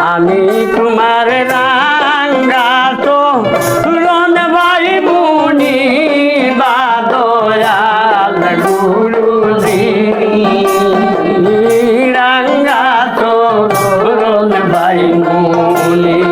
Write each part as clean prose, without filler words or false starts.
আমি তোমার রাঙ্গা তো রন ভাই মুনি বাদয়াল গুরুজি রাঙ্গা তো রন ভাই মুনি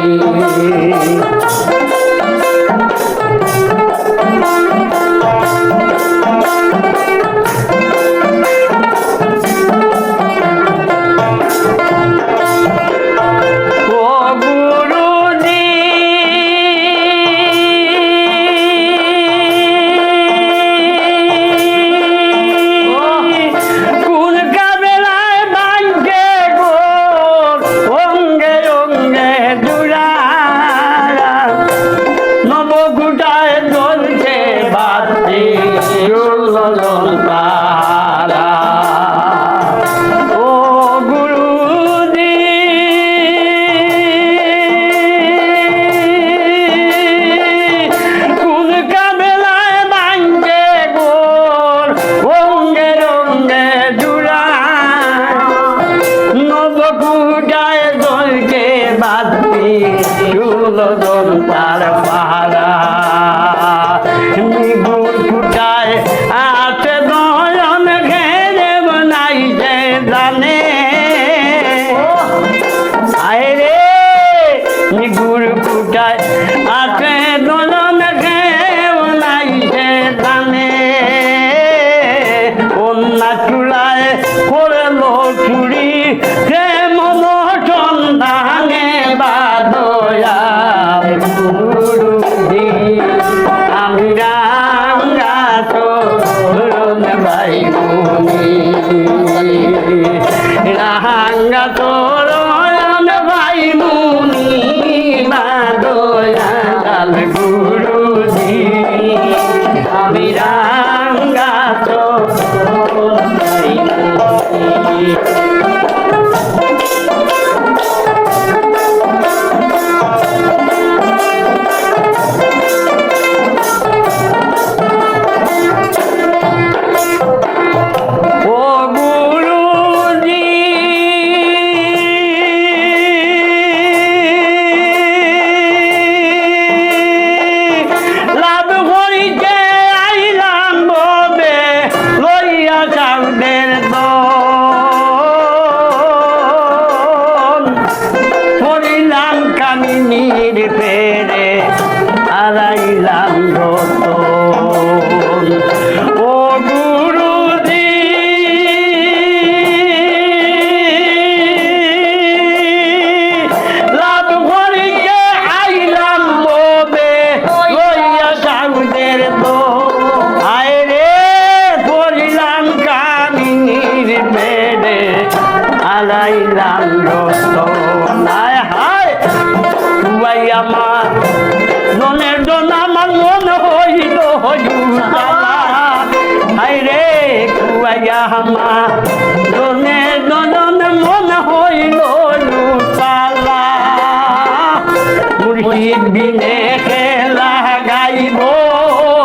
মুর্শিদ বিনে খেলা গাইব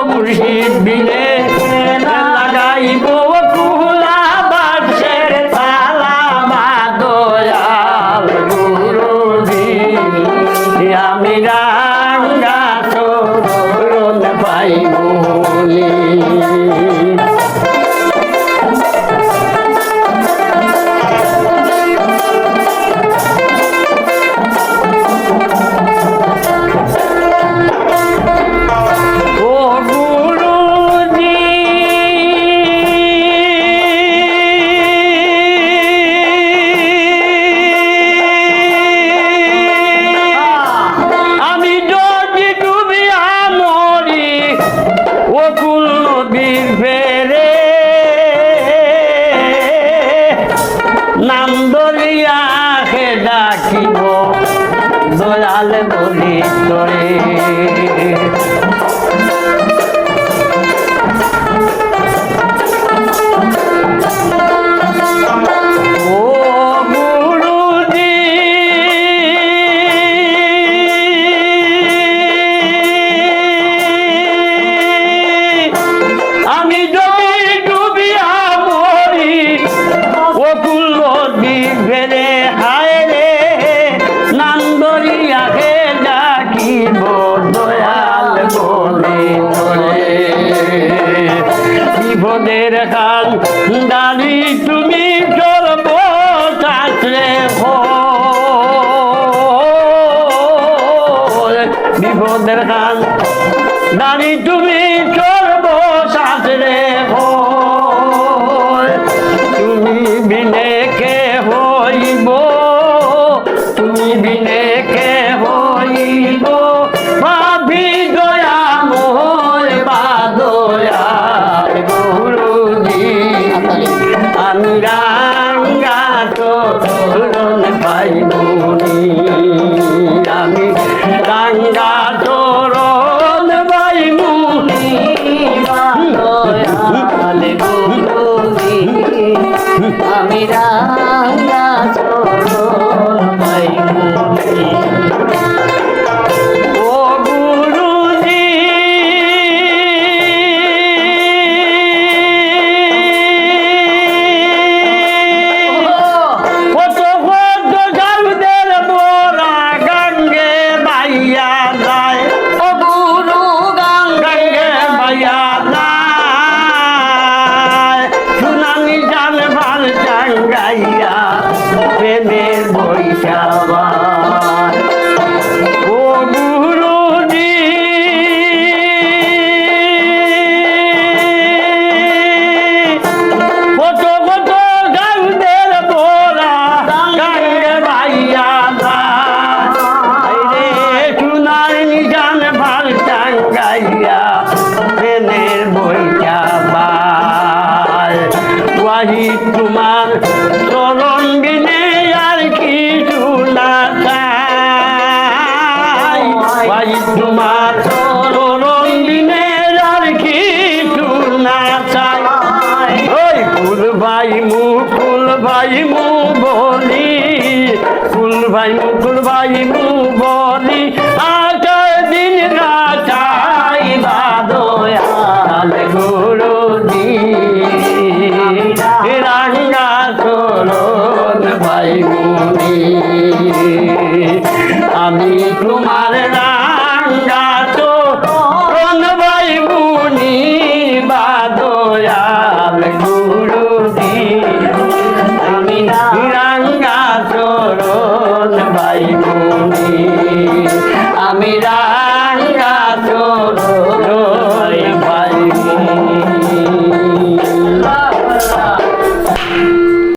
মুর্শিদ বিনে খেলা গাইব কুলা বাসের তালা বাদয়াল গুরুজি আমি রাঙ্গা চরণ পাইব দয়াল বলি তোরে হায় রে মোদের খান দানি তুমি সর্বশাস্ত্রে তুমি বিনে কে হইব তুমি বিনে কে হইব ভাবি দয়া মোর বা দয়া গুরুজি আমি রাঙ্গা চরণ পাইবনি আমি রাঙ্গা চরণ পাইবনি দয়াল গুরুজি আমি রাঙ্গা চরণ পাইবনি ও গুরুজি কত কত গারুদের মোরা গঙ্গে বাইয়া যায় ও গুরু গঙ্গে বাইয়া যায় সুনামি জাল ভাল চাঙ্গাইয়া প্রেমের বৈশাবা ও গুরুজি কত কত গারুদের মোরা গঙ্গে বাইয়া যায় রে সুনার নিজান ভাল চাঙ্গাইয়া প্রেমের বৈশাবা ওয়াহি তোমার চরণ বিনে আর কিছু না চাই ওয়াহি তোমার চরণ বিনে আর কিছু না চাই ওই ফুল ভাই মু বলি ফুল ভাই মু বলি আকার দিন রাতাই বাদয়াল গুরুজি রাঙ্গা চরণ ভাই মুনি